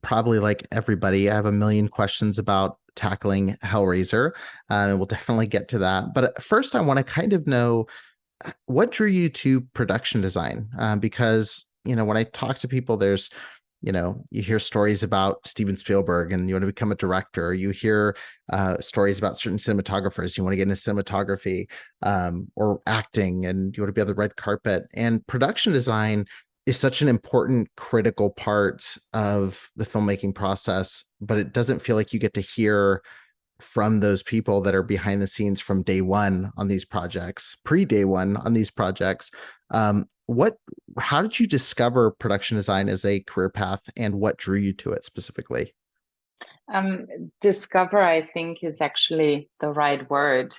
probably like everybody, I have a million questions about tackling Hellraiser, and we'll definitely get to that. But first, I want to kind of know what drew you to production design, because when I talk to people, there's you hear stories about Steven Spielberg and you want to become a director. You hear stories about certain cinematographers. You want to get into cinematography, or acting, and you want to be on the red carpet. And production design is such an important, critical part of the filmmaking process, but it doesn't feel like you get to hear from those people that are behind the scenes from day one on these projects, pre-day one on these projects. What How did you discover production design as a career path, and what drew you to it specifically? Um, Discover, I think, is actually the right word.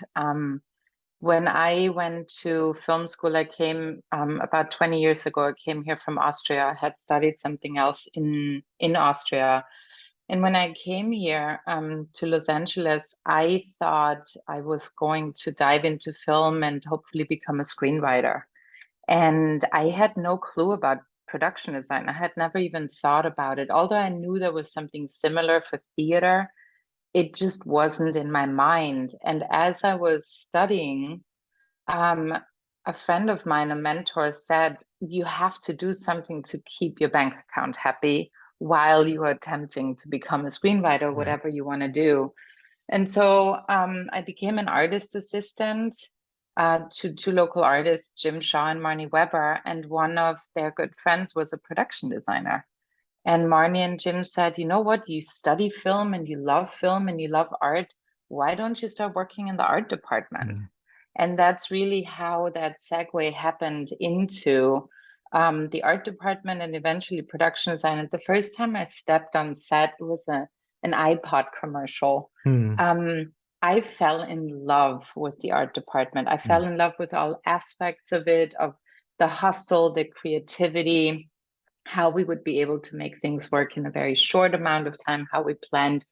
When I went to film school, I came about 20 years ago. I came here from Austria. I had studied something else in Austria. And when I came here to Los Angeles, I thought I was going to dive into film and hopefully become a screenwriter. And I had no clue about production design. I had never even thought about it. Although I knew there was something similar for theater, it just wasn't in my mind. And as I was studying, um, a friend of mine, a mentor, said, you have to do something to keep your bank account happy while you are attempting to become a screenwriter, Right. whatever you want to do. And so I became an artist assistant to two local artists, Jim Shaw and Marnie Weber. And one of their good friends was a production designer. And Marnie and Jim said, you know what? You study film and you love art. Why don't you start working in the art department? Mm. And that's really how that segue happened into the art department and eventually production design. And the first time I stepped on set, it was an iPod commercial. Mm. Um, I fell in love with the art department. I fell Mm. in love with all aspects of it, of the hustle, the creativity, how we would be able to make things work in a very short amount of time, how we planned.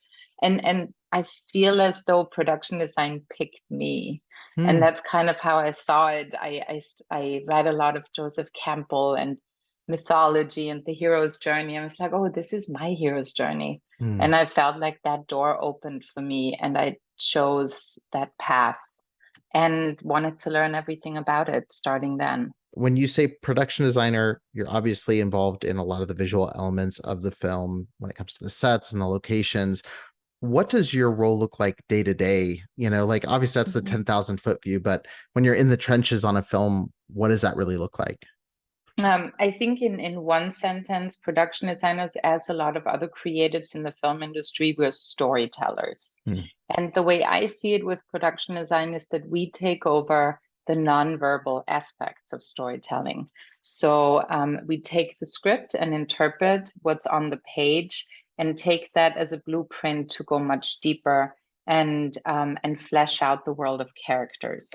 And I feel as though production design picked me. And Mm. that's kind of how I saw it. I read a lot of Joseph Campbell and mythology and the hero's journey. I was like, oh, this is my hero's journey. Mm. And I felt like that door opened for me and I chose that path and wanted to learn everything about it starting then. When you say production designer, you're obviously involved in a lot of the visual elements of the film when it comes to the sets and the locations. What does your role look like day to day? Like obviously that's the Mhm. 10,000-foot view, but when you're in the trenches on a film, what does that really look like? I think in one sentence, production designers, as a lot of other creatives in the film industry, we're storytellers. Mm. And the way I see it with production design is that we take over the nonverbal aspects of storytelling. So we take the script and interpret what's on the page and take that as a blueprint to go much deeper and flesh out the world of characters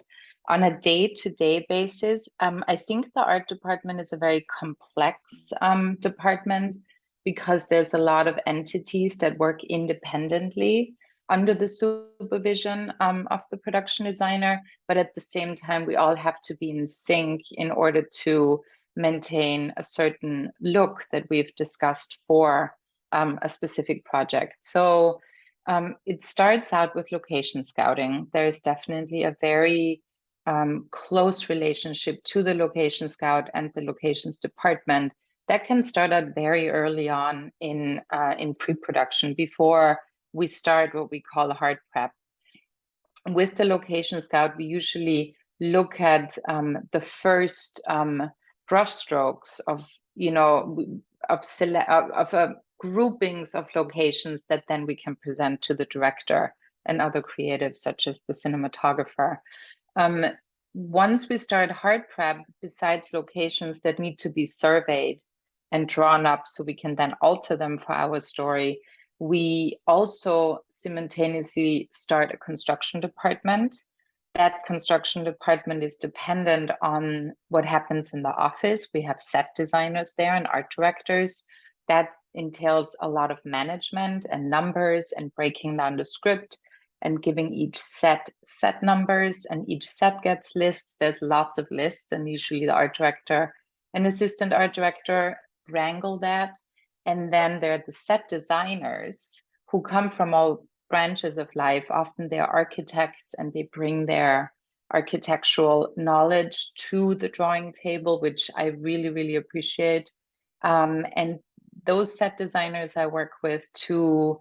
on a day-to-day basis. I think the art department is a very complex department because there's a lot of entities that work independently under the supervision of the production designer. But at the same time, we all have to be in sync in order to maintain a certain look that we've discussed for a specific project. So it starts out with location scouting. There is definitely a very close relationship to the location scout and the locations department that can start out very early on in pre-production before we start what we call a hard prep. With the location scout, we usually look at the first brushstrokes of groupings of locations that then we can present to the director and other creatives such as the cinematographer. Um, Once we start hard prep, besides locations that need to be surveyed and drawn up so we can then alter them for our story, we also simultaneously start a construction department. That construction department is dependent on what happens in the office. We have set designers there and art directors. That entails a lot of management and numbers and breaking down the script and giving each set numbers, and each set gets lists. There's lots of lists, and usually the art director and assistant art director wrangle that. And then there are the set designers who come from all branches of life. Often they're architects and they bring their architectural knowledge to the drawing table, which I really, really appreciate. And those set designers I work with to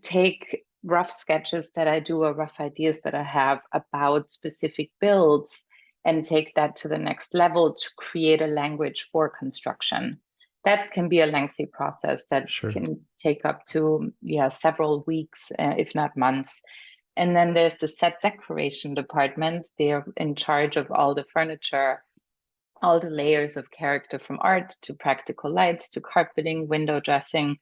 take rough sketches that I do or rough ideas that I have about specific builds and take that to the next level to create a language for construction. That can be a lengthy process that can take up to several weeks, if not months. And then there's the set decoration department. They're in charge of all the furniture, all the layers of character, from art to practical lights to carpeting, window dressing.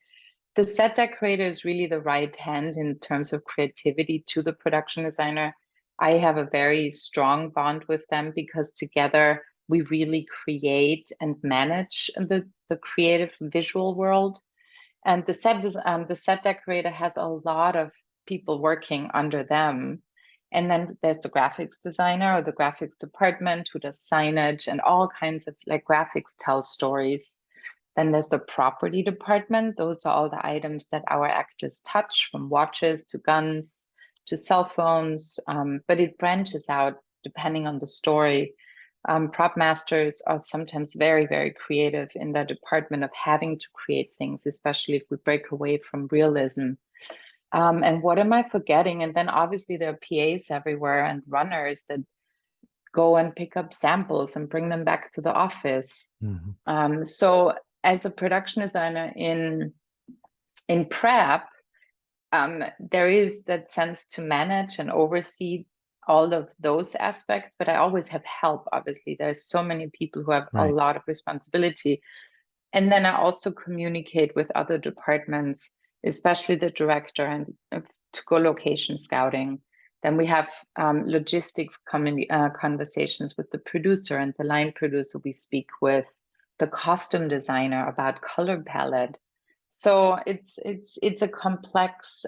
The set decorator is really the right hand in terms of creativity to the production designer. I have a very strong bond with them because together we really create and manage the creative visual world. And the set decorator has a lot of people working under them. And then there's the graphics designer or the graphics department who does signage and all kinds of, like, graphics tell stories. Then there's the property department. Those are all the items that our actors touch, from watches to guns to cell phones, but it branches out depending on the story. Prop masters are sometimes very, very creative in the department of having to create things, especially if we break away from realism. And what am I forgetting? And then obviously there are PAs everywhere and runners that go and pick up samples and bring them back to the office. So as a production designer in prep, there is that sense to manage and oversee all of those aspects, but I always have help. Obviously, there's so many people who have a lot of responsibility. And then I also communicate with other departments, especially the director, and to go location scouting. Then we have logistics conversations with the producer and the line producer. We speak with the costume designer about color palette. So it's a complex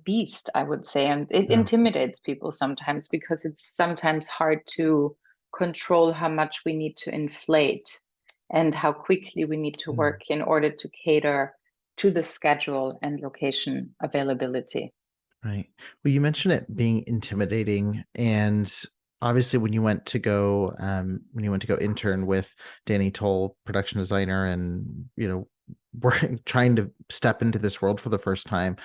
beast, I would say, and it intimidates people sometimes because it's sometimes hard to control how much we need to inflate and how quickly we need to work in order to cater to the schedule and location availability. Right. Well, you mentioned it being intimidating, and obviously when you went to go intern with Danny Toll, production designer, and we're trying to step into this world for the first time,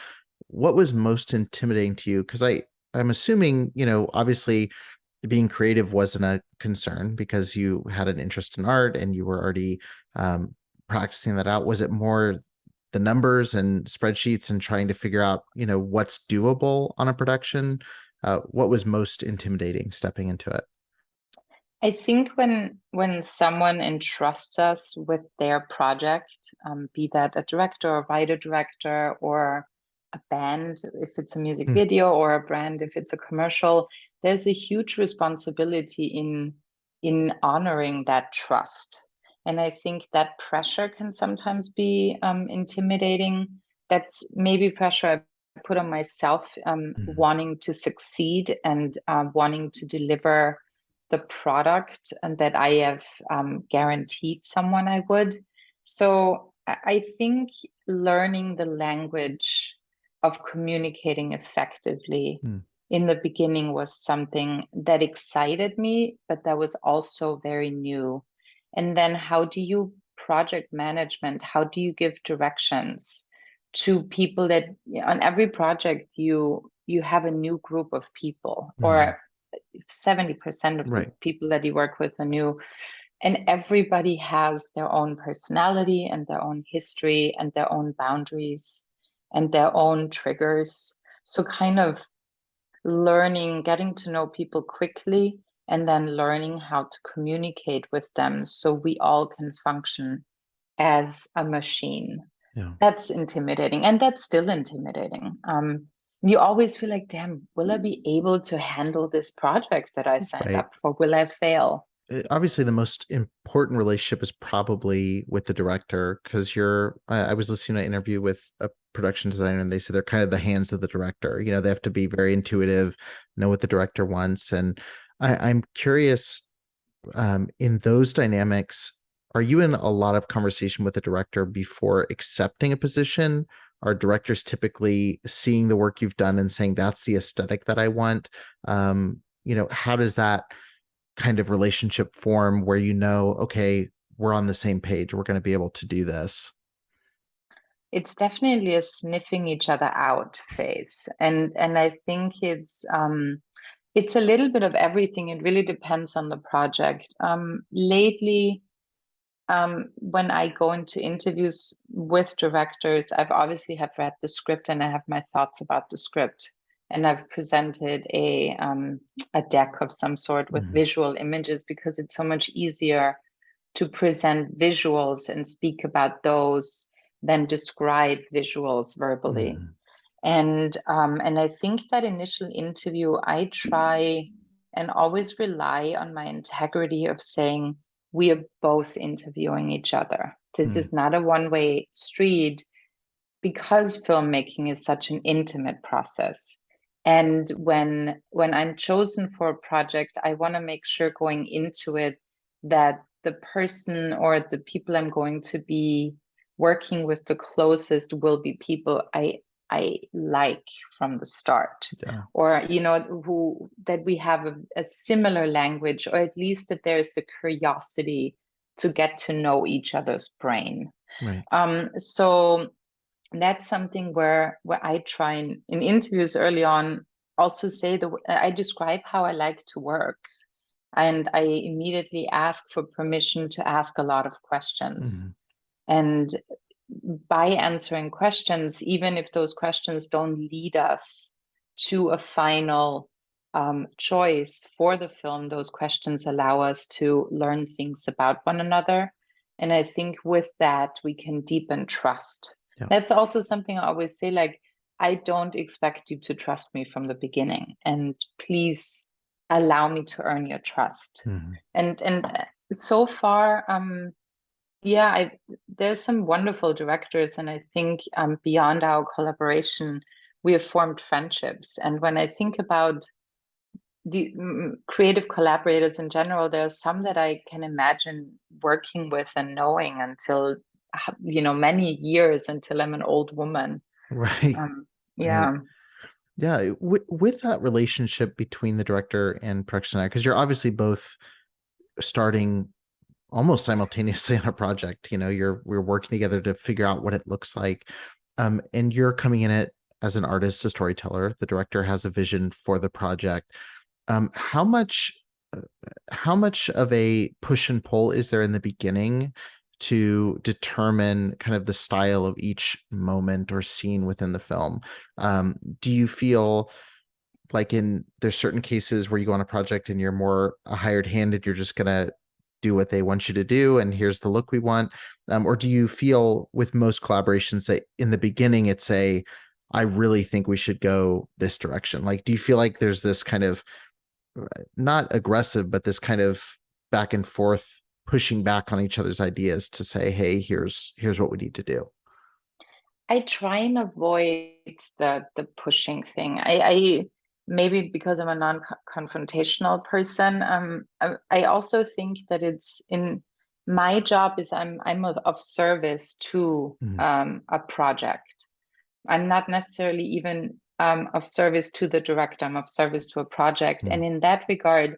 what was most intimidating to you? Because I'm assuming, obviously being creative wasn't a concern because you had an interest in art and you were already practicing that out. Was it more the numbers and spreadsheets and trying to figure out, what's doable on a production? What was most intimidating stepping into it? I think when someone entrusts us with their project, be that a director or writer-director or a band, if it's a music video, or a brand, if it's a commercial, there's a huge responsibility in honoring that trust. And I think that pressure can sometimes be intimidating. That's maybe pressure I put on myself, wanting to succeed and wanting to deliver the product and that I have guaranteed someone I would. So I think learning the language of communicating effectively in the beginning was something that excited me, but that was also very new. And then how do you project management? How do you give directions to people that on every project you have a new group of people, or 70% of the people that you work with are new, and everybody has their own personality and their own history and their own boundaries and their own triggers. So kind of getting to know people quickly and then learning how to communicate with them so we all can function as a machine. That's intimidating, and that's still intimidating. You always feel like, damn, will I be able to handle this project that I signed up for? Will I fail? Obviously, the most important relationship is probably with the director, because I was listening to an interview with a production designer, and they said they're kind of the hands of the director. They have to be very intuitive, know what the director wants. And I'm curious, in those dynamics, are you in a lot of conversation with the director before accepting a position? Are directors typically seeing the work you've done and saying, that's the aesthetic that I want? How does that kind of relationship form where okay, we're on the same page, we're going to be able to do this? It's definitely a sniffing each other out phase. And I think it's a little bit of everything. It really depends on the project. Lately, when I go into interviews with directors, I've obviously have read the script and I have my thoughts about the script. And I've presented a deck of some sort with visual images, because it's so much easier to present visuals and speak about those than describe visuals verbally. And I think that initial interview, I try and always rely on my integrity of saying, we are both interviewing each other. This is not a one-way street, because filmmaking is such an intimate process. And when I'm chosen for a project, I want to make sure going into it that the person or the people I'm going to be working with the closest will be people I like from the start. Yeah. Or that we have a similar language, or at least that there's the curiosity to get to know each other's brain. Right. So that's something where I try in interviews early on also say I describe how I like to work. And I immediately ask for permission to ask a lot of questions. And by answering questions, even if those questions don't lead us to a final choice for the film, those questions allow us to learn things about one another. And I think with that, we can deepen trust. Yeah. That's also something I always say, like, I don't expect you to trust me from the beginning. And please allow me to earn your trust. And so far, there's some wonderful directors, and I think beyond our collaboration, we have formed friendships. And when I think about the creative collaborators in general, there are some that I can imagine working with and knowing until, many years, until I'm an old woman. Right. Yeah. Right. Yeah. With that relationship between the director and production designer, because you're obviously both starting almost simultaneously on a project, we're working together to figure out what it looks like. And you're coming in it as an artist, a storyteller. The director has a vision for the project. How much of a push and pull is there in the beginning to determine kind of the style of each moment or scene within the film? Do you feel like there's certain cases where you go on a project and you're more a hired hand and you're just gonna do what they want you to do and here's the look we want? Or do you feel with most collaborations that in the beginning it's I really think we should go this direction? Like, do you feel like there's this kind of not aggressive, but this kind of back and forth pushing back on each other's ideas to say, hey, here's what we need to do? I try and avoid the pushing thing. I maybe because I'm a non-confrontational person. I also think that it's in my job is I'm of service to a project. I'm not necessarily even of service to the director. I'm of service to a project, and in that regard,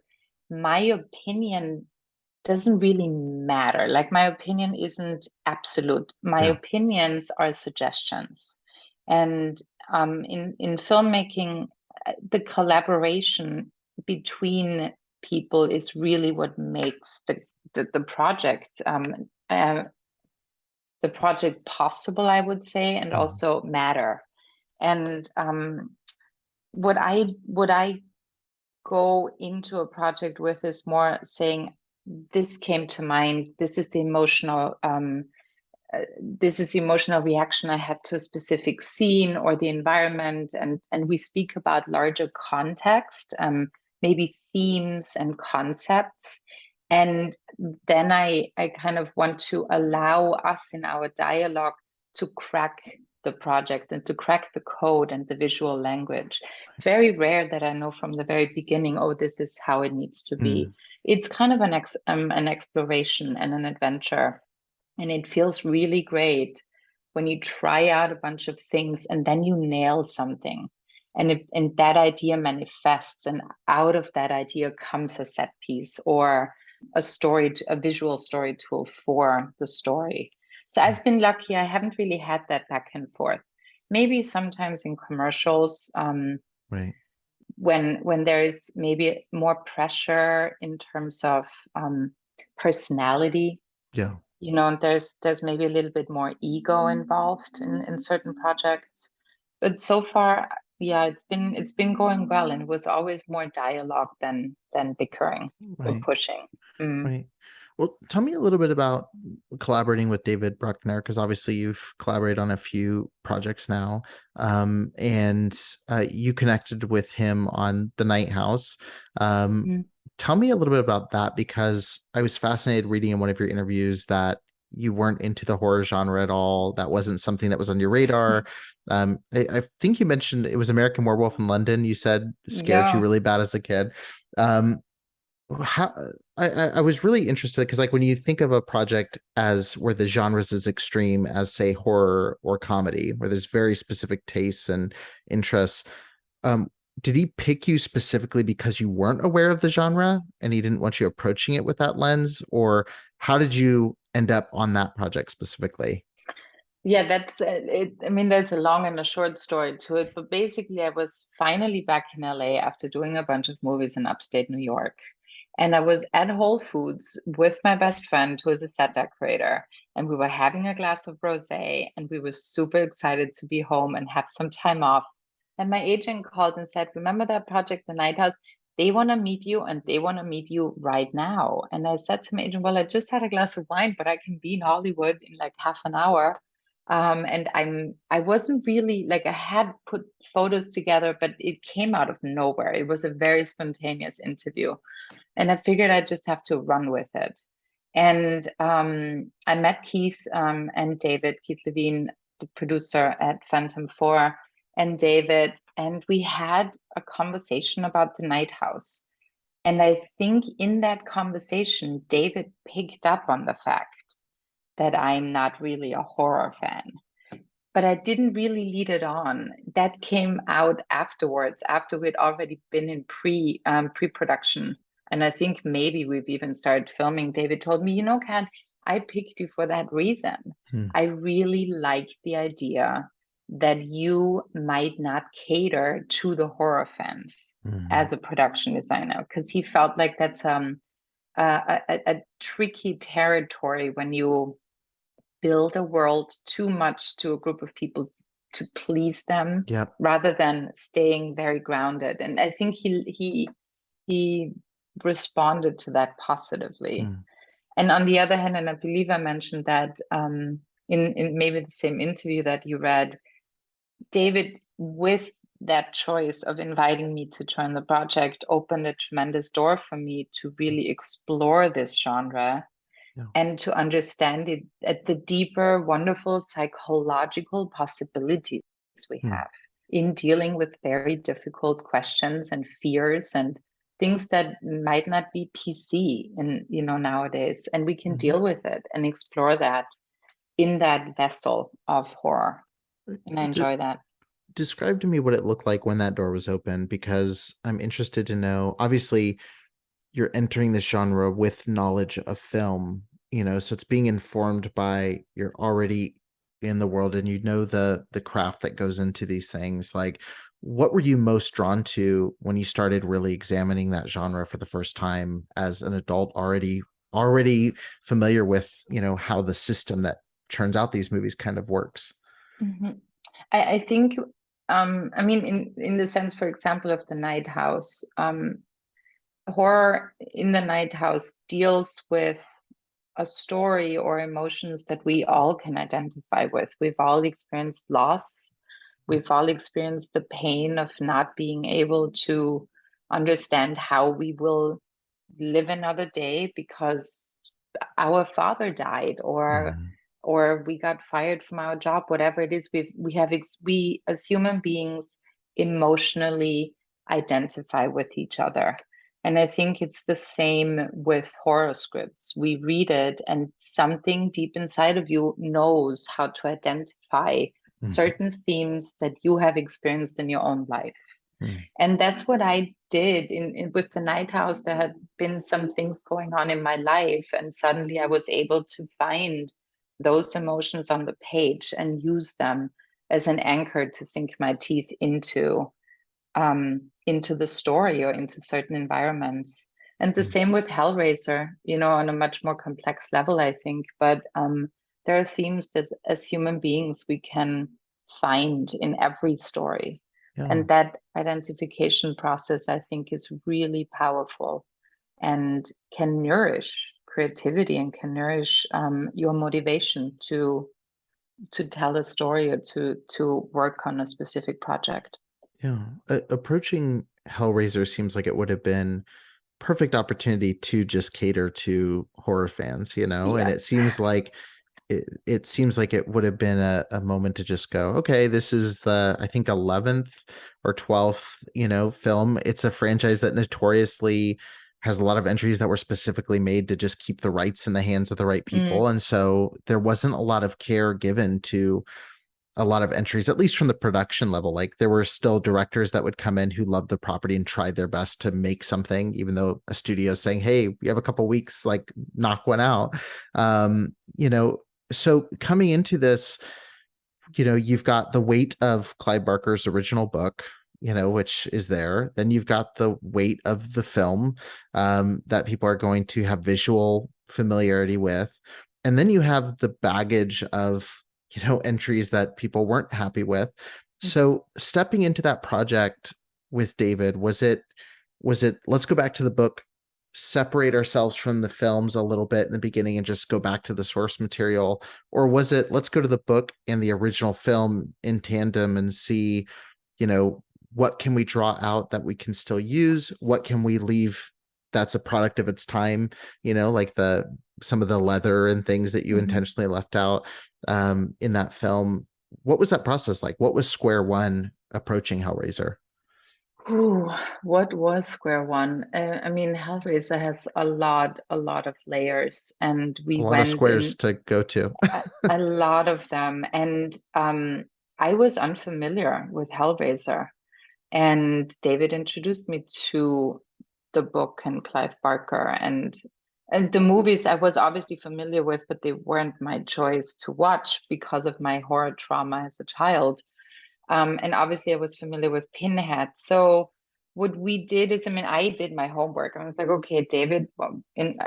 my opinion doesn't really matter. Like, my opinion isn't absolute. My opinions are suggestions. And in filmmaking, the collaboration between people is really what makes the project possible, I would say, and also matter. And what I go into a project with is more saying, this came to mind, this is the emotional reaction I had to a specific scene or the environment, and we speak about larger context, maybe themes and concepts. And then I kind of want to allow us in our dialogue to crack the project and to crack the code and the visual language. It's very rare that I know from the very beginning, oh, this is how it needs to be. it's kind of an exploration and an adventure. And it feels really great when you try out a bunch of things and then you nail something. And that idea manifests, and out of that idea comes a set piece or a visual story tool for the story. So I've been lucky. I haven't really had that back and forth. Maybe sometimes in commercials, Right. when there is maybe more pressure in terms of personality, Yeah. there's maybe a little bit more ego involved in certain projects. But so far, yeah, it's been going well, and it was always more dialogue than bickering or Right. pushing. Mm. Right. Well, tell me a little bit about collaborating with David Bruckner, because obviously you've collaborated on a few projects now, and you connected with him on The Night House. Um, Mm. Tell me a little bit about that, because I was fascinated reading in one of your interviews that you weren't into the horror genre at all. That wasn't something that was on your radar. I think you mentioned it was American Werewolf in London. You said scared you Yeah. really bad as a kid. Um, how I was really interested, because like when you think of a project as where the genres is extreme as say horror or comedy, where there's very specific tastes and interests, um did he pick you specifically because you weren't aware of the genre and he didn't want you approaching it with that lens, or how did you end up on that project specifically? Yeah, that's it. I mean, there's a long and a short story to it, but basically, I was finally back in LA after doing a bunch of movies in upstate New York. And I was at Whole Foods with my best friend, who is a set decorator, and we were having a glass of rosé, and we were super excited to be home and have some time off. And my agent called and said, "Remember that project, The Night House? They want to meet you, and they want to meet you right now." And I said to my agent, "Well, I just had a glass of wine, but I can be in Hollywood in like half an hour." And I wasn't really like, I had put photos together, but it came out of nowhere. It was a very spontaneous interview, and I figured I'd just have to run with it. And I met Keith and David, Keith Levine, the producer at Phantom 4, and David, and we had a conversation about The Night House. And I think in that conversation, David picked up on the fact that I'm not really a horror fan, but I didn't really lead it on. That came out afterwards, after we'd already been in pre-production, and I think maybe we've even started filming. David told me, Kat, I picked you for that reason. Hmm. I really like the idea that you might not cater to the horror fans Hmm. as a production designer, because he felt like that's a tricky territory when you build a world too much to a group of people to please them, Yep. rather than staying very grounded. And I think he responded to that positively. Hmm. And on the other hand, and I believe I mentioned that in maybe the same interview that you read, David, with that choice of inviting me to join the project, opened a tremendous door for me to really explore this genre Yeah. and to understand it at the deeper, wonderful psychological possibilities we Hmm. have in dealing with very difficult questions and fears and things that might not be PC in nowadays. And we can Mhm. deal with it and explore that in that vessel of horror. And I D- enjoy that. Describe to me what it looked like when that door was open, because I'm interested to know. Obviously, you're entering this genre with knowledge of film, so it's being informed by you're already in the world and the craft that goes into these things. Like, what were you most drawn to when you started really examining that genre for the first time as an adult, already familiar with, how the system that churns out these movies kind of works? Mhm. I think, I mean, in the sense, for example, of The Night House, horror in The Night House deals with a story or emotions that we all can identify with. We've all experienced loss. We've all experienced the pain of not being able to understand how we will live another day because our father died, Mhm. or we got fired from our job, whatever it is. We as human beings emotionally identify with each other. And I think it's the same with horror scripts. We read it, and something deep inside of you knows how to identify Mhm. certain themes that you have experienced in your own life. Mhm. And that's what I did with the Night House. There had been some things going on in my life, and suddenly I was able to find those emotions on the page and use them as an anchor to sink my teeth into the story or into certain environments. And the Mhm. same with Hellraiser, on a much more complex level, I think. But there are themes that as human beings we can find in every story. Yeah. And that identification process, I think, is really powerful and can nourish creativity and can nourish your motivation to tell a story or to work on a specific project. Yeah. Approaching Hellraiser seems like it would have been perfect opportunity to just cater to horror fans, and Yeah. it seems like it would have been a moment to just go, okay, this is the, I think, 11th or 12th, film. It's a franchise that notoriously has a lot of entries that were specifically made to just keep the rights in the hands of the right people. Mm, And so there wasn't a lot of care given to a lot of entries, at least from the production level. Like there were still directors that would come in who loved the property and tried their best to make something, even though a studio is saying, hey, we have a couple weeks, like knock one out. Um, you know, so coming into this, you've got the weight of Clive Barker's original book, which is there. Then you've got the weight of the film that people are going to have visual familiarity with. And then you have the baggage of, entries that people weren't happy with. mhm, So stepping into that project with David, was it, let's go back to the book, separate ourselves from the films a little bit in the beginning and just go back to the source material? Or was it, let's go to the book and the original film in tandem and see, you know, what can we draw out that we can still use? What can we leave that's a product of its time? Like some of the leather and things that you mhm. intentionally left out in that film. What was that process like? What was square one approaching Hellraiser? Ooh, what was Square One? I mean, Hellraiser has a lot of layers, and A we lot of went squares in to go to. a lot of them. And I was unfamiliar with Hellraiser, and David introduced me to the book and Clive Barker and the movies I was obviously familiar with, but they weren't my choice to watch because of my horror trauma as a child. And obviously, I was familiar with Pinhead. So what we did is, I mean, I did my homework. I was like, okay, David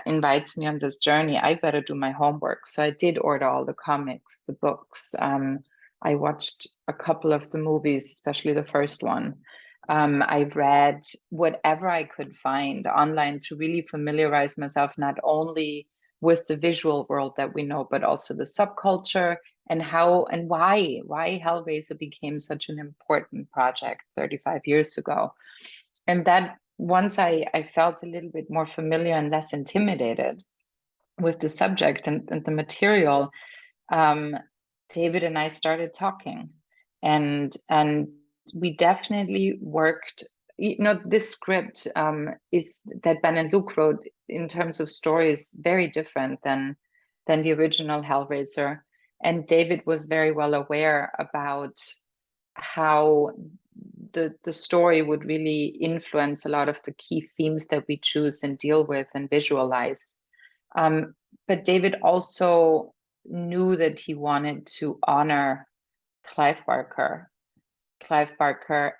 invites me on this journey. I better do my homework. So I did order all the comics, the books. I watched a couple of the movies, especially the first one. I read whatever I could find online to really familiarize myself not only with the visual world that we know, but also the subculture and how and why Hellraiser became such an important project 35 years ago. And that once I felt a little bit more familiar and less intimidated with the subject and the material, um, David and I started talking, and we definitely worked. This script is that Ben and Luke wrote in terms of stories very different than the original Hellraiser, and David was very well aware about how the story would really influence a lot of the key themes that we choose and deal with and visualize. But David also knew that he wanted to honor Clive Barker, Clive Barker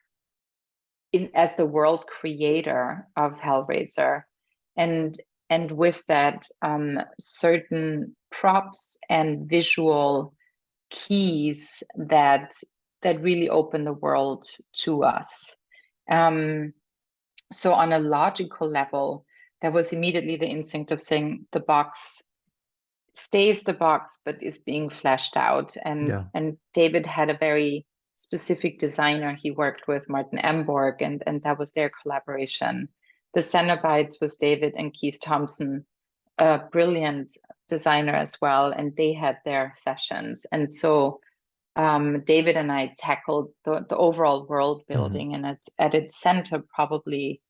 as the world creator of Hellraiser, and and with that, certain props and visual keys that really open the world to us. Um, so on a logical level, there was immediately the instinct of saying the box stays the box but is being fleshed out, and Yeah. David had a very specific designer he worked with, Martin Emborg, and that was their collaboration. The Cenobites was David and Keith Thompson, a brilliant designer as well, and they had their sessions. And so David and I tackled the overall world Mhm. building, and at its center, probably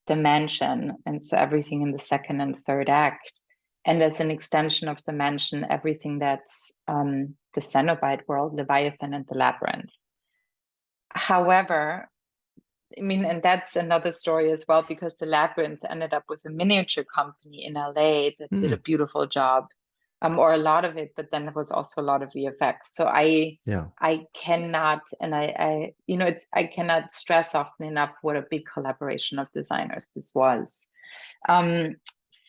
the mansion, and so everything in the second and third act. And as an extension of the mansion, everything that's the Cenobite world, Leviathan and the Labyrinth. However, I mean, and that's another story as well, because the Labyrinth ended up with a miniature company in LA that did a beautiful job, or a lot of it, but then there was also a lot of VFX. So I cannot, and I I cannot stress often enough what a big collaboration of designers this was.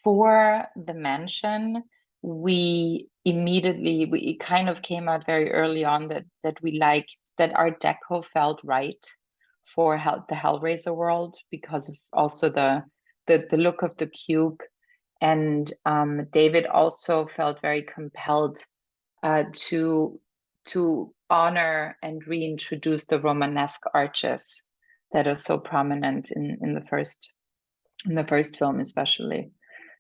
For the mansion, it kind of came out very early on that we liked that Art Deco felt right for the Hellraiser world, because of also the look of the cube. And David also felt very compelled to honor and reintroduce the Romanesque arches that are so prominent in the first film, especially.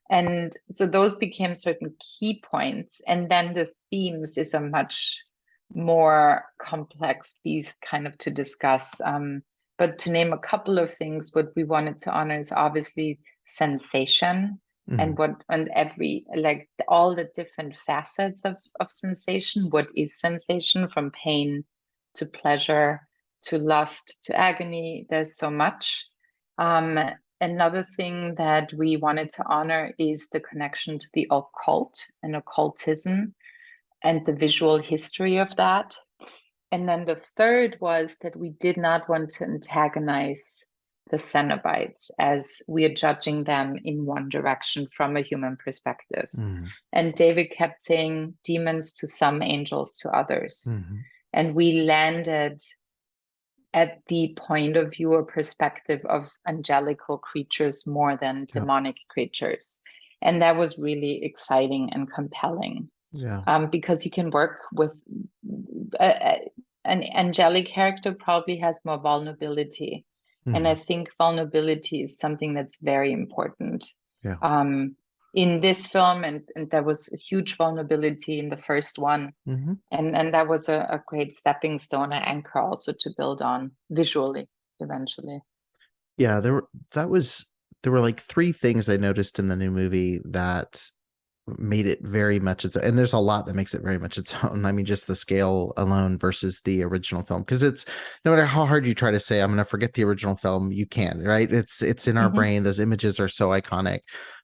And so those became certain key points. And then the themes is a much more complex piece kind of to discuss. But to name a couple of things, what we wanted to honor is obviously sensation, and every, like, all the different facets of sensation. What is sensation, from pain to pleasure to lust to agony? There's so much. Another thing that we wanted to honor is the connection to the occult and occultism and the visual history of that. And then the third was that we did not want to antagonize the Cenobites, as we are judging them in one direction from a human perspective. And David kept saying demons to some, angels to others. And we landed at the point of view or perspective of angelical creatures more than demonic creatures. And that was really exciting and compelling. Because you can work with an angelic character probably has more vulnerability. And I think vulnerability is something that's very important. In this film, and there was a huge vulnerability in the first one. And that was a great stepping stone, an anchor also to build on visually eventually. There were like three things I noticed in the new movie that made it very much its own, and there's a lot that makes it very much its own. I mean, just the scale alone versus the original film, because it's, no matter how hard you try to say I'm going to forget the original film, you can't, right? It's in our brain. Those images are so iconic.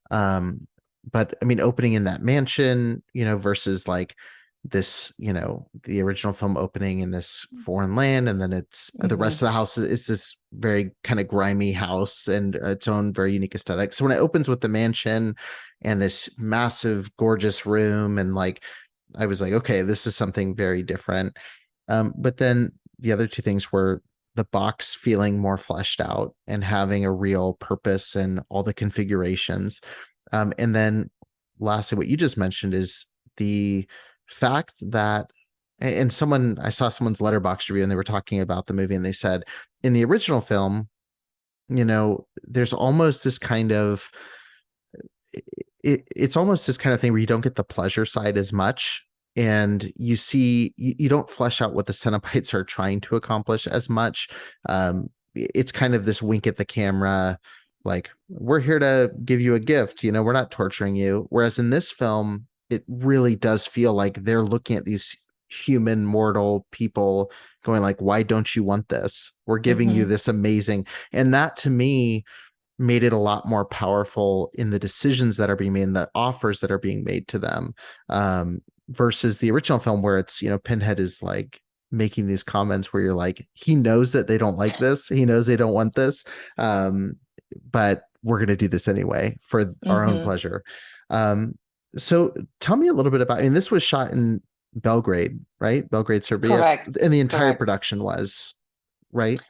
But I mean, opening in that mansion, versus like this, the original film opening in this foreign land, and then it's the rest of the house is this very kind of grimy house and its own very unique aesthetic. So when it opens with the mansion and this massive gorgeous room, and like I was like, okay, this is something very different. But then the other two things were the box feeling more fleshed out and having a real purpose and all the configurations. And then lastly, what you just mentioned is the fact that, and I saw someone's Letterboxd review, and they were talking about the movie, and they said in the original film, there's almost this kind of, it's almost this kind of thing where you don't get the pleasure side as much, and you don't flesh out what the Cenobites are trying to accomplish as much. It's kind of this wink at the camera, like, we're here to give you a gift, we're not torturing you. Whereas in this film, it really does feel like they're looking at these human mortal people going like, why don't you want this? We're giving you this amazing. And that to me made it a lot more powerful in the decisions that are being made and the offers that are being made to them, versus the original film, where it's, Pinhead is like making these comments where you're like, he knows that they don't like this. He knows they don't want this. But we're going to do this anyway for our own pleasure. So tell me a little bit about, this was shot in Belgrade, right? Belgrade, Serbia. Correct. And the entire production was, right?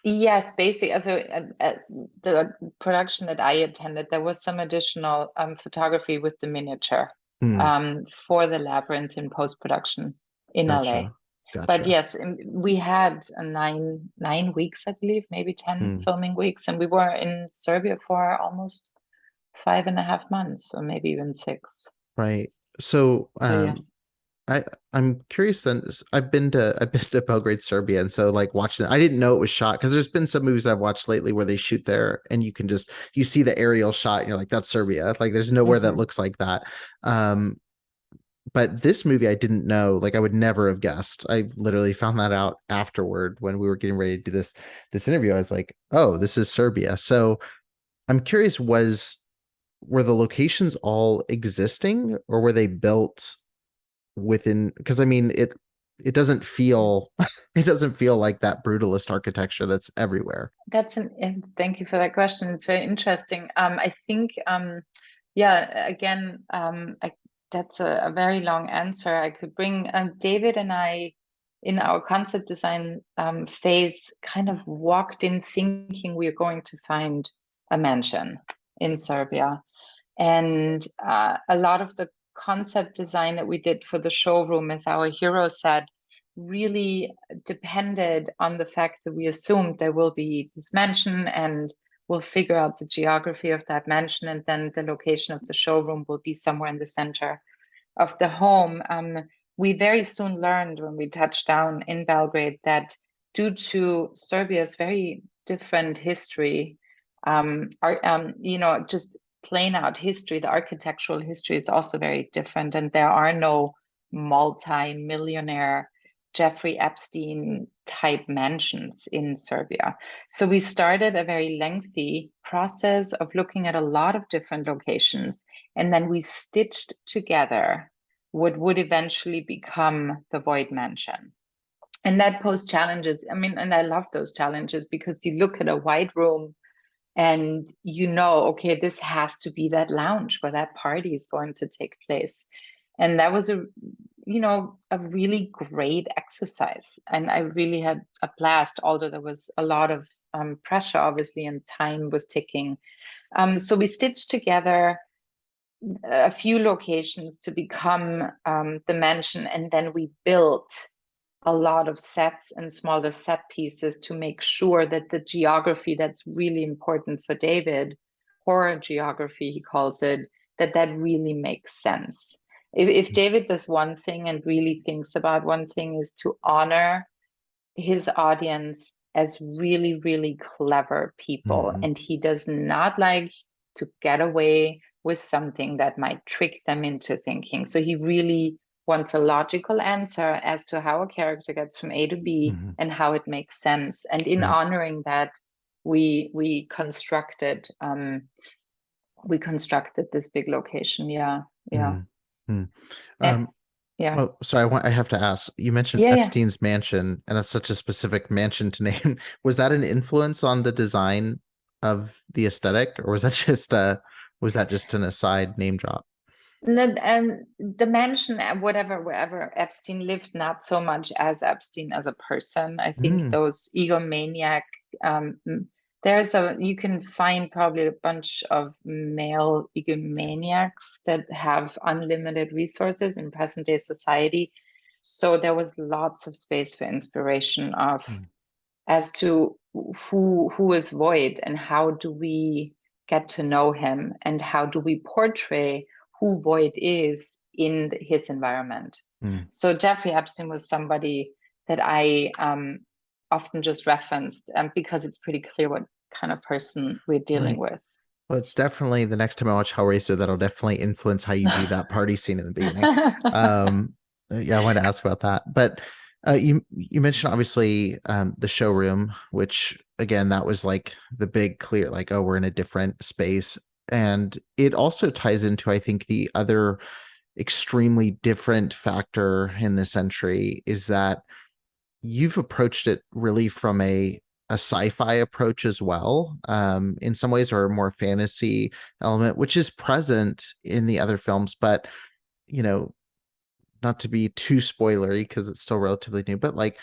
Yes, basically. So at the production that I attended, there was some additional photography with the miniature for the Labyrinth in post-production in LA. Gotcha. But yes, we had 9 weeks, I believe, maybe 10 filming weeks, and we were in Serbia for almost 5.5 months, or maybe even 6. Right. So, Yes. I I'm curious then. I've been to Belgrade, Serbia, and so like watching. I didn't know it was shot because there's been some movies I've watched lately where they shoot there, and you can just you see the aerial shot, and you're like, that's Serbia. Like there's nowhere that Mhm. looks like that. Um, but this movie I didn't know. Like I would never have guessed. I literally found that out afterward when we were getting ready to do this interview. I was like, oh, this is Serbia. So I'm curious, were the locations all existing or were they built within, because I mean it doesn't feel it doesn't feel like that brutalist architecture that's everywhere. Thank you for that question. It's very interesting. I think, yeah, again, that's a very long answer. I could bring David and I in our concept design phase kind of walked in thinking we are going to find a mansion in Serbia. And a lot of the concept design that we did for the showroom, as our hero said, really depended on the fact that we assumed there will be this mansion and we'll figure out the geography of that mansion, and then the location of the showroom will be somewhere in the center of the home. We very soon learned when we touched down in Belgrade that due to Serbia's very different history, just plain out history, the architectural history is also very different, and there are no multi-millionaire Jeffrey Epstein type mansions in Serbia. So we started a very lengthy process of looking at a lot of different locations, and then we stitched together what would eventually become the Void Mansion. And that posed challenges. I mean, and I love those challenges because you look at a white room and you know, okay, this has to be that lounge where that party is going to take place. And that was a really great exercise. And I really had a blast, although there was a lot of pressure, obviously, and time was ticking. So we stitched together a few locations to become the mansion, and then we built a lot of sets and smaller set pieces to make sure that the geography that's really important for David, horror geography, he calls it, that really makes sense. If David does one thing and really thinks about one thing is to honor his audience as really, really clever people. Mhm. And he does not like to get away with something that might trick them into thinking. So he really wants a logical answer as to how a character gets from A to B Mhm. and how it makes sense. And in Right. honoring that, we constructed this big location. Yeah, yeah. Mhm. Mhm. And Um, yeah. oh, sorry, I have to ask. You mentioned Yeah, yeah. Epstein's mansion, and that's such a specific mansion to name. Was that an influence on the design of the aesthetic, or was that just an aside name drop? No, the mansion, wherever Epstein lived, not so much as Epstein as a person. I think Mm. those egomaniac, you can find probably a bunch of male egomaniacs that have unlimited resources in present day society. So there was lots of space for inspiration of Mm. as to who is Void and how do we get to know him and how do we portray who Void is in his environment. Mm. So Jeffrey Epstein was somebody that I often just referenced because it's pretty clear what kind of person we're dealing Right. with. Well, it's definitely the next time I watch Hellraiser, that'll definitely influence how you view that party scene in the beginning. Um, yeah, I wanted to ask about that. But you mentioned obviously the showroom, which again, that was like the big clear, like, oh, we're in a different space. And it also ties into, I think, the other extremely different factor in this entry is that you've approached it really from a sci-fi approach as well, in some ways, or a more fantasy element, which is present in the other films, but you know, not to be too spoilery because it's still relatively new, but like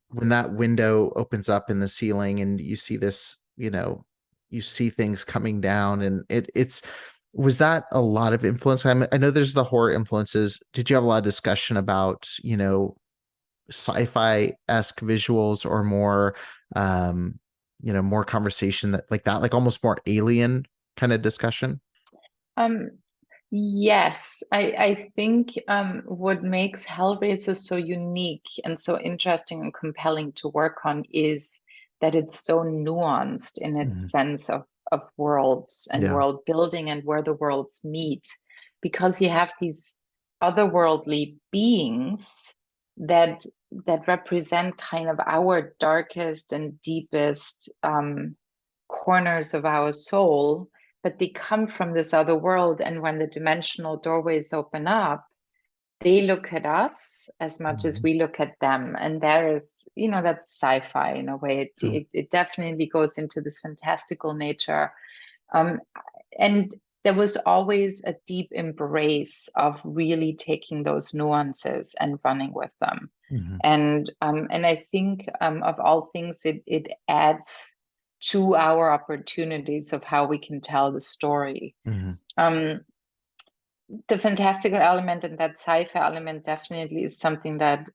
when that window opens up in the ceiling and you see this, you see things coming down, and it's was that a lot of influence? I know there's the horror influences. Did you have a lot of discussion about, sci-fi-esque visuals or more more conversation that like that, like almost more alien kind of discussion? um, Yes, I think what makes Hellraiser so unique and so interesting and compelling to work on is that it's so nuanced in its Mhm. sense of worlds and Yeah. world building and where the worlds meet, because you have these otherworldly beings that that represent kind of our darkest and deepest corners of our soul, but they come from this other world. And when the dimensional doorways open up, they look at us as much as Mhm. we look at them. And there is, that's sci-fi in a way. Sure. It definitely goes into this fantastical nature. Um, and there was always a deep embrace of really taking those nuances and running with them. Mhm. And I think of all things, it adds to our opportunities of how we can tell the story. Mhm. Um, the fantastical element and that sci-fi element definitely is something that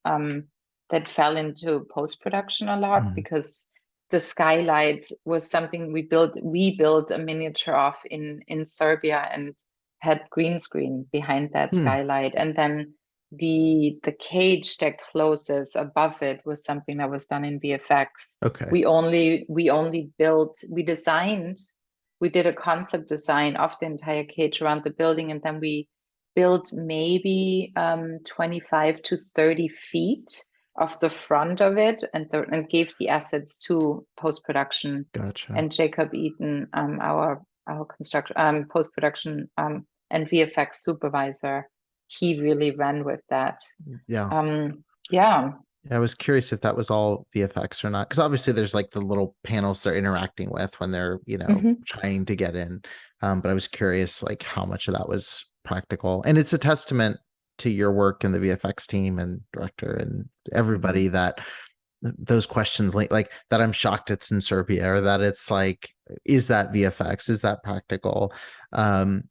fell into post-production a lot, Mhm. because the skylight was something we built. We built a miniature of in Serbia and had green screen behind that Hmm. skylight, and then the cage that closes above it was something that was done in VFX. Okay. We designed, we did a concept design of the entire cage around the building, and then we built maybe 25 to 30 feet of the front of it, and gave the assets to post-production. Gotcha. And Jacob Eaton, our construction post-production and VFX supervisor, he really ran with that. Yeah. Yeah. I was curious if that was all VFX or not, because obviously there's like the little panels they're interacting with when they're, Hmm. trying to get in. But I was curious like how much of that was practical. And it's a testament to your work and the VFX team and director and everybody that those questions like that I'm shocked it's in Serbia, or that it's like, is that VFX? Is that practical? Um,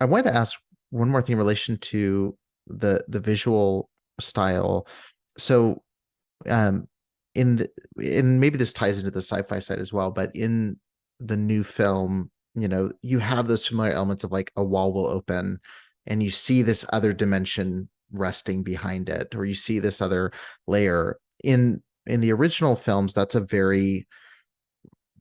I wanted to ask one more thing in relation to the visual style. So um in the, and maybe this ties into the sci-fi side as well, but in the new film, you have those familiar elements of like a wall will open and you see this other dimension resting behind it, or you see this other layer. In the original films, that's a very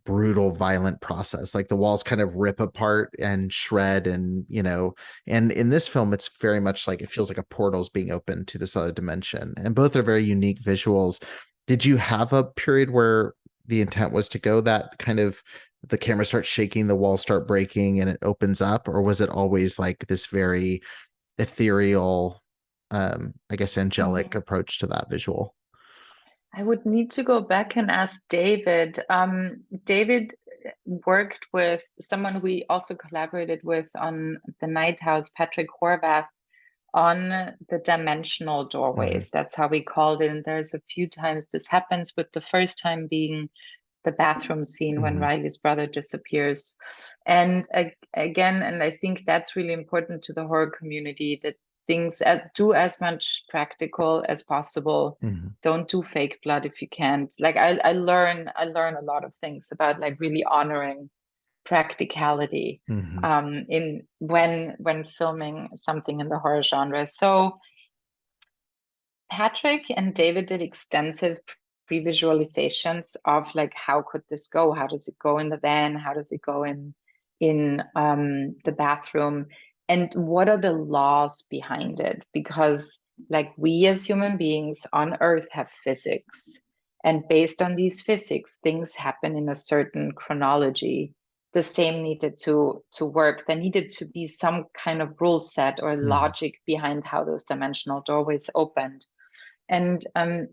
brutal, violent process. Like the walls kind of rip apart and shred, and in this film, it's very much like it feels like a portal's being opened to this other dimension. And both are very unique visuals. Did you have a period where the intent was to go that kind of the camera starts shaking, the walls start breaking, and it opens up, or was it always like this very ethereal, I guess angelic approach to that visual? I would need to go back and ask David. David worked with someone we also collaborated with on the Night House, Patrick Horvath, on the dimensional Mhm. doorways. That's how we called it. And there's a few times this happens, with the first time being the bathroom scene when Mhm. Riley's brother disappears. And again, and I think that's really important to the horror community, that things do as much practical as possible. Mhm. Don't do fake blood if you can't. Like I learn a lot of things about like really honoring practicality Mhm. in when filming something in the horror genre. So Patrick and David did extensive pre-visualizations of like, how could this go? How does it go in the van? How does it go in the bathroom? And what are the laws behind it? Because like we as human beings on Earth have physics, and based on these physics, things happen in a certain chronology. The same needed to work. There needed to be some kind of rule set or Mhm. logic behind how those dimensional doorways opened. And and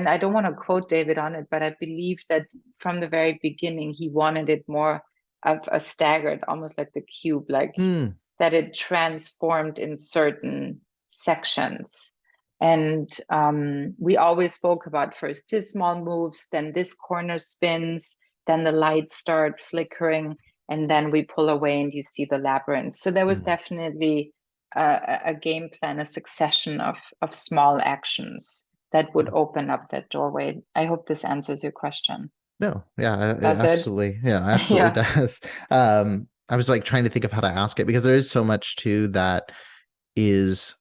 I don't want to quote David on it, but I believe that from the very beginning, he wanted it more of a staggered, almost like the cube, like Hmm. that it transformed in certain sections. And we always spoke about first this small moves, then this corner spins, then the lights start flickering, and then we pull away and you see the labyrinth. So there was Mhm. definitely a game plan, a succession of small actions that would open up that doorway. I hope this answers your question. No, yeah, it Does it? absolutely, yeah, absolutely Yeah. does. I was like trying to think of how to ask it, because there is so much too that is,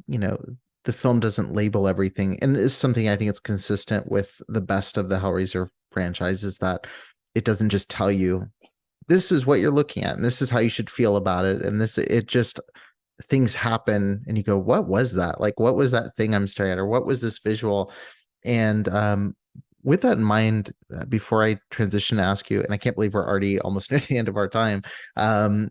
you know, the film doesn't label everything, and is something I think it's consistent with the best of the Hellraiser franchise, is that it doesn't just tell you this is what you're looking at and this is how you should feel about it, and this, it just, things happen and you go, what was that? Like, what was that thing I'm staring at, or what was this visual? And with that in mind, before I transition to ask you, and I can't believe we're already almost near the end of our time, um,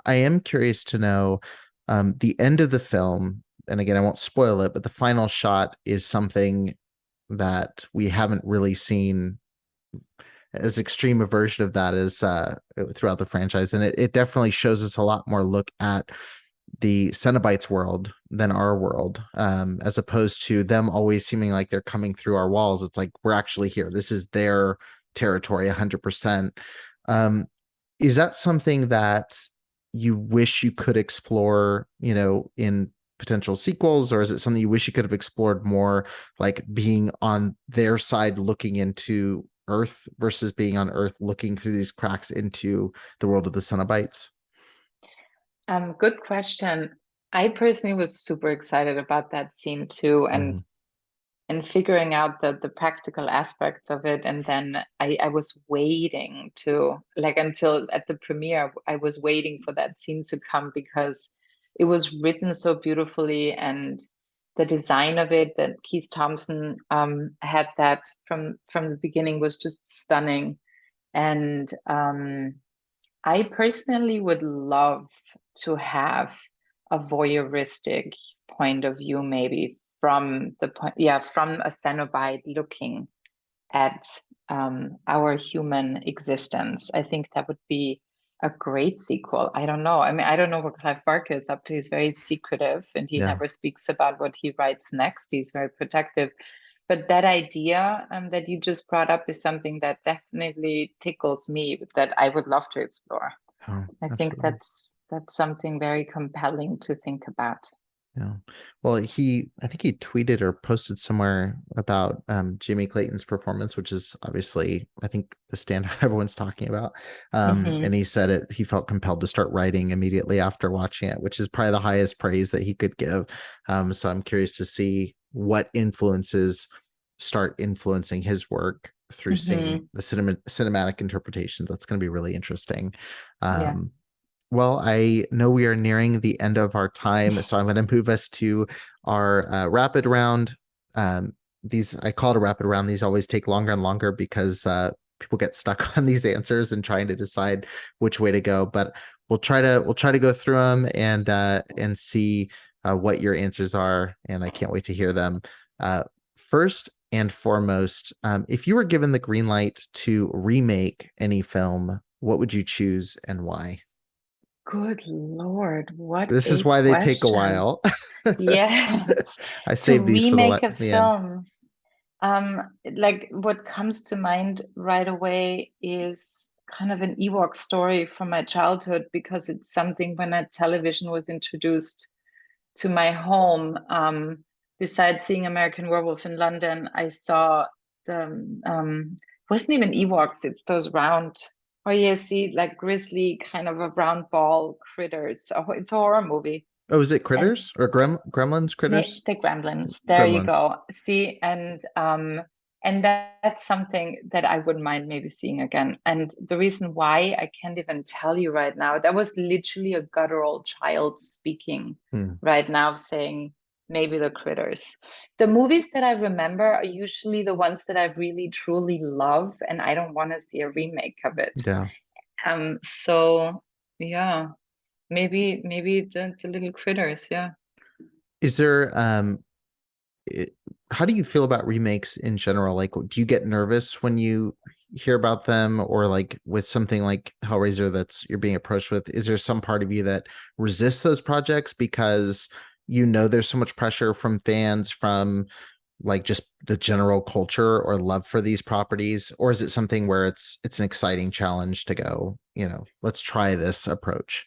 I am curious to know, the end of the film, and again, I won't spoil it, but the final shot is something that we haven't really seen as extreme a version of that as throughout the franchise. And it definitely shows us a lot more look at the Cenobites world than our world, as opposed to them always seeming like they're coming through our walls. It's like, we're actually here. This is their territory 100%. Is that something that you wish you could explore, in potential sequels, or is it something you wish you could have explored more, like being on their side looking into Earth versus being on Earth looking through these cracks into the world of the Cenobites? Good question. I personally was super excited about that scene too, Mm-hmm. and figuring out the practical aspects of it. And then I was waiting to, like, until at the premiere, I was waiting for that scene to come because it was written so beautifully, and the design of it that Keith Thompson had that from the beginning was just stunning. And I personally would love to have a voyeuristic point of view, maybe from the point, yeah, from a Cenobite looking at our human existence. I think that would be a great sequel. I don't know. I mean, I don't know what Clive Barker is up to. He's very secretive and he Yeah. never speaks about what he writes next. He's very protective. But that idea that you just brought up is something that definitely tickles me, that I would love to explore. Oh, I think absolutely. that's something very compelling to think about. Yeah. Well, I think he tweeted or posted somewhere about Jimmy Clayton's performance, which is obviously, I think, the standout everyone's talking about. And Hmm. he said he felt compelled to start writing immediately after watching it, which is probably the highest praise that he could give. So I'm curious to see what influences start influencing his work through seeing Hmm. the cinematic interpretations. That's going to be really interesting. Yeah. Um, well, I know we are nearing the end of our time, so I'm going to move us to our rapid round. These, I call it a rapid round. These always take longer and longer because people get stuck on these answers and trying to decide which way to go. But we'll try to go through them and see what your answers are. And I can't wait to hear them. First and foremost, if you were given the green light to remake any film, what would you choose and why? Good Lord, what This is a why they take a question. while. Yes. I To saved these for remake a the end. film, like what comes to mind right away is kind of an Ewok story from my childhood, because it's something when a television was introduced to my home. Besides seeing American Werewolf in London, I saw the wasn't even Ewoks, it's those round, oh yeah, see, like grizzly kind of a round ball critters. Oh, it's a horror movie. Oh, is it And Critters or Gremlins? Critters? the Gremlins. There you Gremlins. go. See, and that's something that I wouldn't mind maybe seeing again. And the reason why I can't even tell you right now, that was literally a guttural child speaking Hmm. right now, saying maybe the Critters. The movies that I remember are usually the ones that I really truly love, and I don't want to see a remake of it. Yeah. So yeah, maybe the little Critters, yeah. Is there it, how do you feel about remakes in general? Like, do you get nervous when you hear about them, or like with something like Hellraiser that's you're being approached with? Is there some part of you that resists those projects because there's so much pressure from fans, from like just the general culture or love for these properties, or is it something where it's an exciting challenge to go, let's try this approach?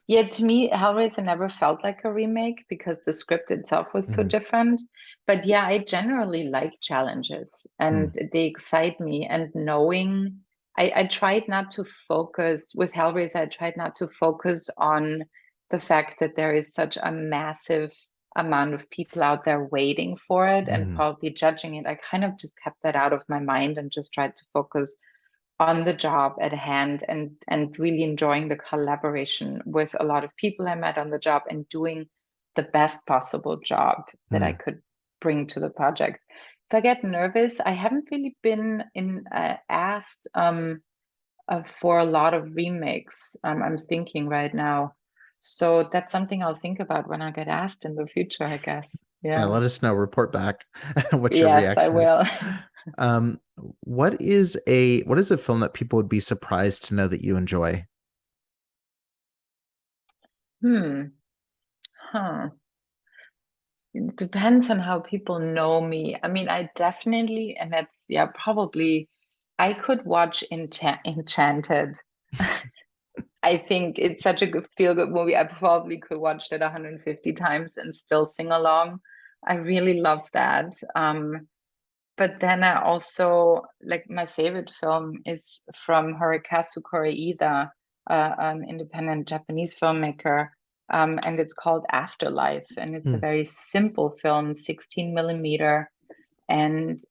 Yeah, to me, Hellraiser never felt like a remake because the script itself was so Mhm. different. But yeah, I generally like challenges and Mm. they excite me. And knowing I tried not to focus with Hellraiser. I tried not to focus on the fact that there is such a massive amount of people out there waiting for it and Mm, probably judging it. I kind of just kept that out of my mind and just tried to focus on the job at hand and really enjoying the collaboration with a lot of people I met on the job and doing the best possible job that I mm. could bring to the project. If I get nervous, I haven't really been asked for a lot of remakes. I'm thinking right now. So that's something I'll think about when I get asked in the future, I guess. Yeah, Yeah. let us know. Report back what your Yes, I reaction is. will. Um, what is a film that people would be surprised to know that you enjoy? Hmm. Huh. It depends on how people know me. I mean, I definitely, and that's, yeah, probably, I could watch Enchanted. I think it's such a good feel-good movie. I probably could watch that 150 times and still sing along. I really love that. But then I also like my favorite film is from Kathrin Eder, an independent Japanese filmmaker, and it's called Afterlife, and it's a Hmm. very simple film, 16 millimeter, and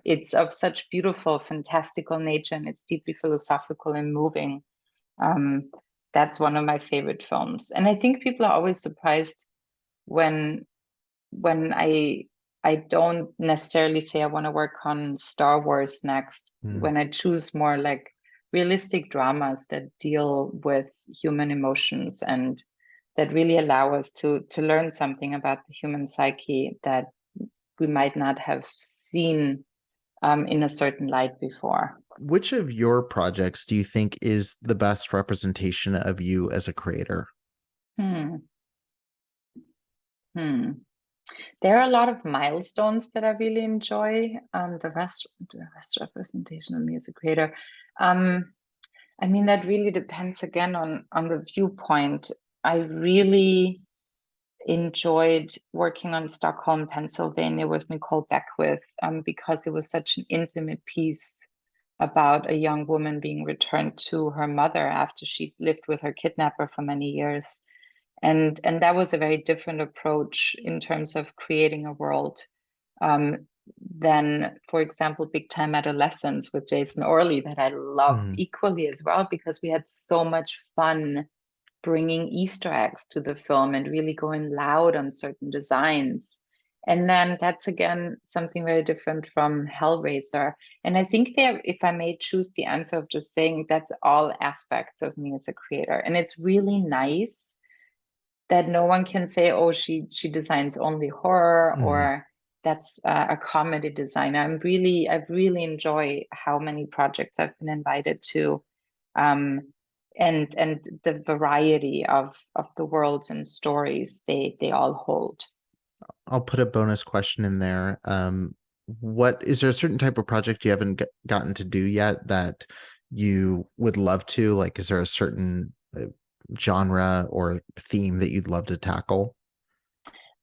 it's of such beautiful, fantastical nature, and it's deeply philosophical and moving. Um, that's one of my favorite films, and I think people are always surprised when when I don't necessarily say I want to work on Star Wars next, Hmm. when I choose more like realistic dramas that deal with human emotions and that really allow us to learn something about the human psyche that we might not have seen in a certain light before. Which of your projects do you think is the best representation of you as a creator? Hmm. Hmm. There are a lot of milestones that I really enjoy. The rest representation of me as a creator. Um, I mean, that really depends again on the viewpoint. I really enjoyed working on Stockholm, Pennsylvania with Nikole Beckwidth because it was such an intimate piece about a young woman being returned to her mother after she lived with her kidnapper for many years. And that was a very different approach in terms of creating a world um, than, for example, Big Time Adolescence with Jason Orley that I loved Hmm. equally as well because we had so much fun bringing Easter eggs to the film and really going loud on certain designs. And then that's again something very different from Hellraiser. And I think there, if I may choose the answer of just saying that's all aspects of me as a creator. And it's really nice that no one can say, "Oh, she designs only horror," Hmm. or "That's a comedy designer." I've really enjoy how many projects I've been invited to, um, and the variety of the worlds and stories they all hold. I'll put a bonus question in there. What is there a certain type of project you haven't gotten to do yet that you would love to? Like, is there a certain genre or theme that you'd love to tackle?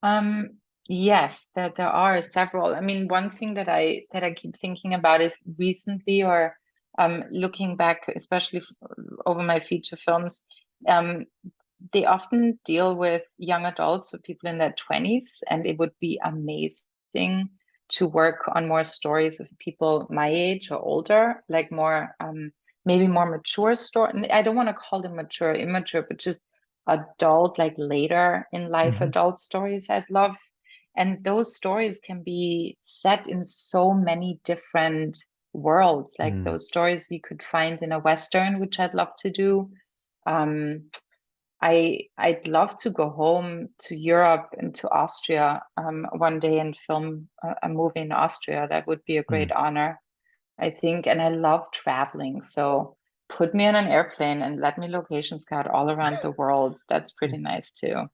Um, yes, that there are several. I mean, one thing that I keep thinking about is recently or looking back, especially over my feature films, um, they often deal with young adults or people in their 20s, and it would be amazing to work on more stories of people my age or older, like more maybe more mature story. I don't want to call them mature, immature, but just adult, like later in life Hmm. adult stories I'd love. And those stories can be set in so many different worlds, like Mm. those stories you could find in a Western, which I'd love to do. Um, I'd love to go home to Europe and to Austria one day and film a movie in Austria. That would be a great Mm. honor, I think. And I love traveling. So put me on an airplane and let me location scout all around the world. That's pretty nice too.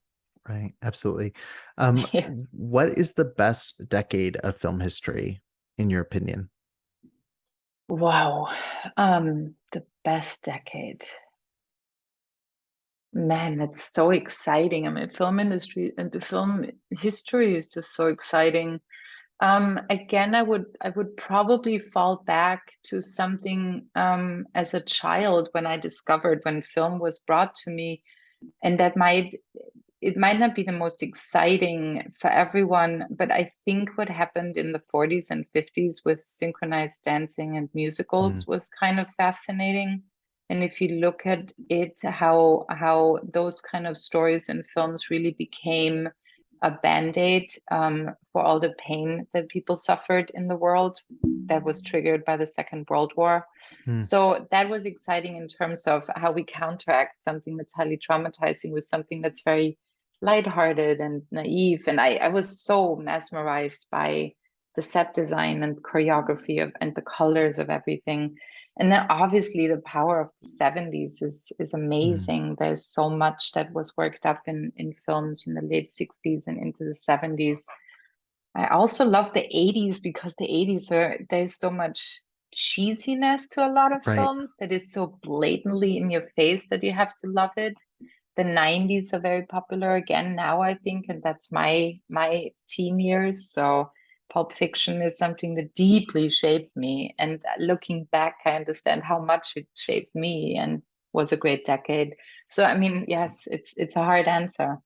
Right, absolutely. Yeah. What is the best decade of film history, in your opinion? Wow. The best decade. Man, that's so exciting. I mean, film industry and the film history is just so exciting. Again, I would probably fall back to something as a child when film was brought to me, and it might not be the most exciting for everyone, but I think what happened in the 40s and 50s with synchronized dancing and musicals Mm, was kind of fascinating. And if you look at it, how those kind of stories and films really became a band-aid for all the pain that people suffered in the world that was triggered by the Second World War. mm, So that was exciting in terms of how we counteract something that's highly traumatizing with something that's very lighthearted and naive. And I was so mesmerized by the set design and choreography and the colors of everything. And then obviously the power of the 70s is mm. amazing. There's so much that was worked up in films in the late 60s and into the 70s. I also love the 80s because there's so much cheesiness to a lot of Right. films that is so blatantly in your face that you have to love it. The 90s are very popular again now, I think, and that's my teen years. So Pulp Fiction is something that deeply shaped me. And looking back, I understand how much it shaped me and was a great decade. So I mean, yes, it's a hard answer.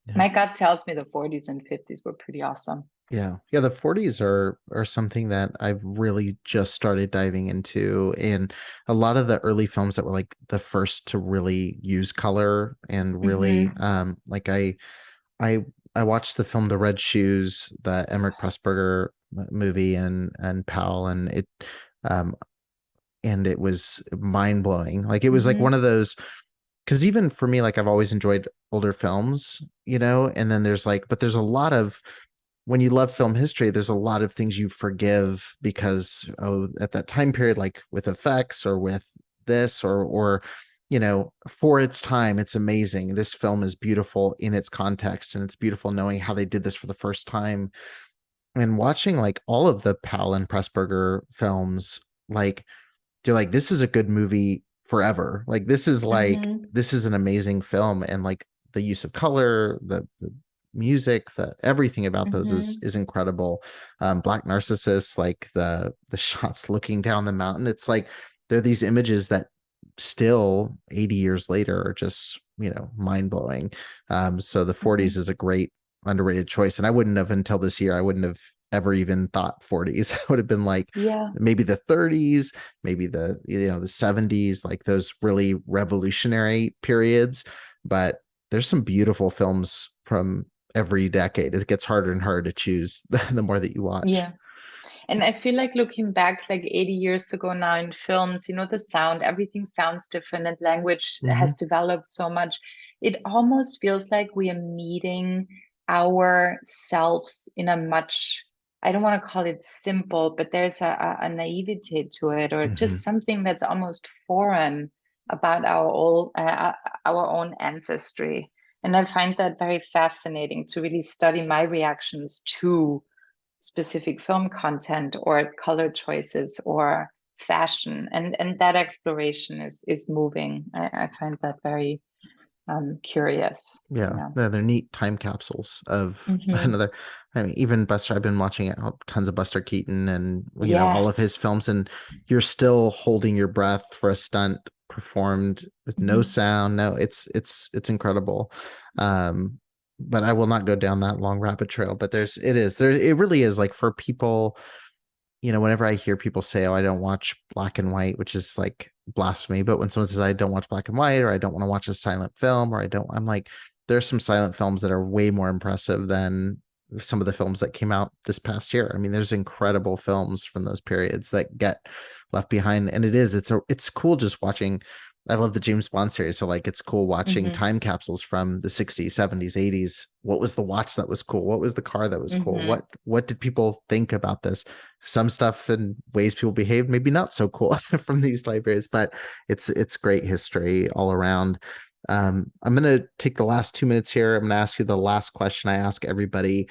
Yeah. My gut tells me the 40s and 50s were pretty awesome. Yeah. Yeah, the 40s are something that I've really just started diving into. And a lot of the early films that were like the first to really use color and really Mm-hmm. like I I watched the film The Red Shoes, the Emmerich Pressburger movie and Powell um and it was mind blowing. Like it was like one Mm-hmm. of those because even for me, like I've always enjoyed older films, and then but there's a lot of when you love film history, there's a lot of things you forgive because at that time period, like with effects or with this or for its time, it's amazing. This film is beautiful in its context, and it's beautiful knowing how they did this for the first time. And watching like all of the Powell and Pressburger films, like you're like, this is a good movie forever. Like Mm-hmm. this is an amazing film, and like the use of color, the music, the everything about those Mm-hmm. is incredible. Black Narcissus, like the shots looking down the mountain, it's like there are these images that still 80 years later are just mind blowing. So the 40s Mm-hmm. is a great underrated choice, and I wouldn't have until this year. I wouldn't have ever even thought 40s. I would have been like Yeah. maybe the 30s, maybe the 70s, like those really revolutionary periods. But there's some beautiful films from every decade. It gets harder and harder to choose the more that you watch. Yeah. And I feel like looking back like 80 years ago now in films, the sound, everything sounds different and language Hmm. has developed so much. It almost feels like we are meeting ourselves in a much, I don't want to call it simple, but there's a naivete to it, or Hmm. just something that's almost foreign about our own ancestry. And I find that very fascinating to really study my reactions to specific film content or color choices or fashion, and that exploration is moving. I find that very curious. Yeah, Yeah. they're neat time capsules of Hmm. another. I mean, even Buster. I've been watching tons of Buster Keaton and all of Yes. his films, and you're still holding your breath for a stunt performed with no Hmm. sound. No, it's incredible. Um, but I will not go down that long rabbit trail. But it really is like for people whenever I hear people say, "Oh, I don't watch black and white," which is like blasphemy, but when someone says, "I don't watch black and white," or "I don't want to watch a silent film," or I'm like, there's some silent films that are way more impressive than some of the films that came out this past year. I mean, there's incredible films from those periods that get left behind, and it's cool just watching. I love the James Bond series, so like it's cool watching Hmm. time capsules from the 60s, 70s, 80s. What was the watch that was cool? What was the car that was cool? Hmm. What did people think about this? Some stuff and ways people behave maybe not so cool from these libraries, but it's great history all around. I'm going to take the last 2 minutes here. I'm going to ask you the last question I ask everybody.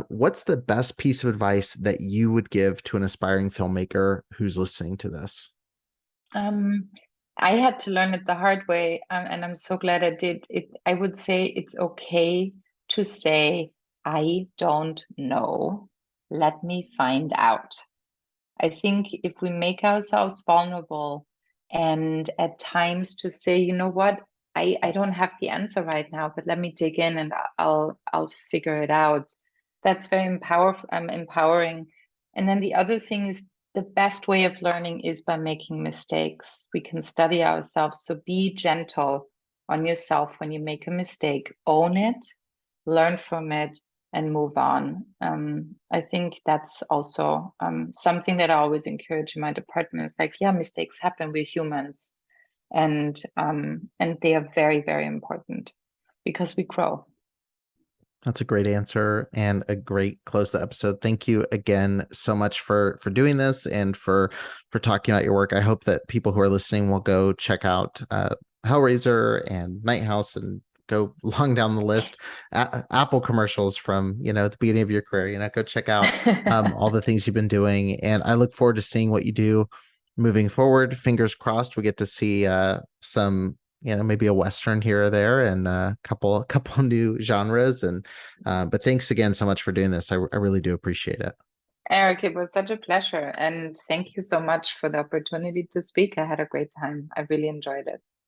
What's the best piece of advice that you would give to an aspiring filmmaker who's listening to this? um I had to learn it the hard way, and I'm so glad I did it. I would say it's okay to say I don't know Let me find out. I think if we make ourselves vulnerable and at times to say, you know what, I don't have the answer right now, but let me dig in and I'll figure it out. That's very empowering. And then the other thing is the best way of learning is by making mistakes. We can study ourselves. So be gentle on yourself when you make a mistake. Own it, learn from it, and move on. I think that's also something that I always encourage in my department. It's like, yeah, mistakes happen. We're humans, and they are very, very important because we grow. That's a great answer and a great close to the episode. Thank you again so much for doing this and for talking about your work. I hope that people who are listening will go check out Hellraiser and Night House and go long down the list. Apple commercials from the beginning of your career. Go check out all the things you've been doing, and I look forward to seeing what you do moving forward. Fingers crossed we get to see some maybe a Western here or there and a couple new genres. And but thanks again so much for doing this. I really do appreciate it. Eric, it was such a pleasure, and thank you so much for the opportunity to speak. I had a great time. I really enjoyed it.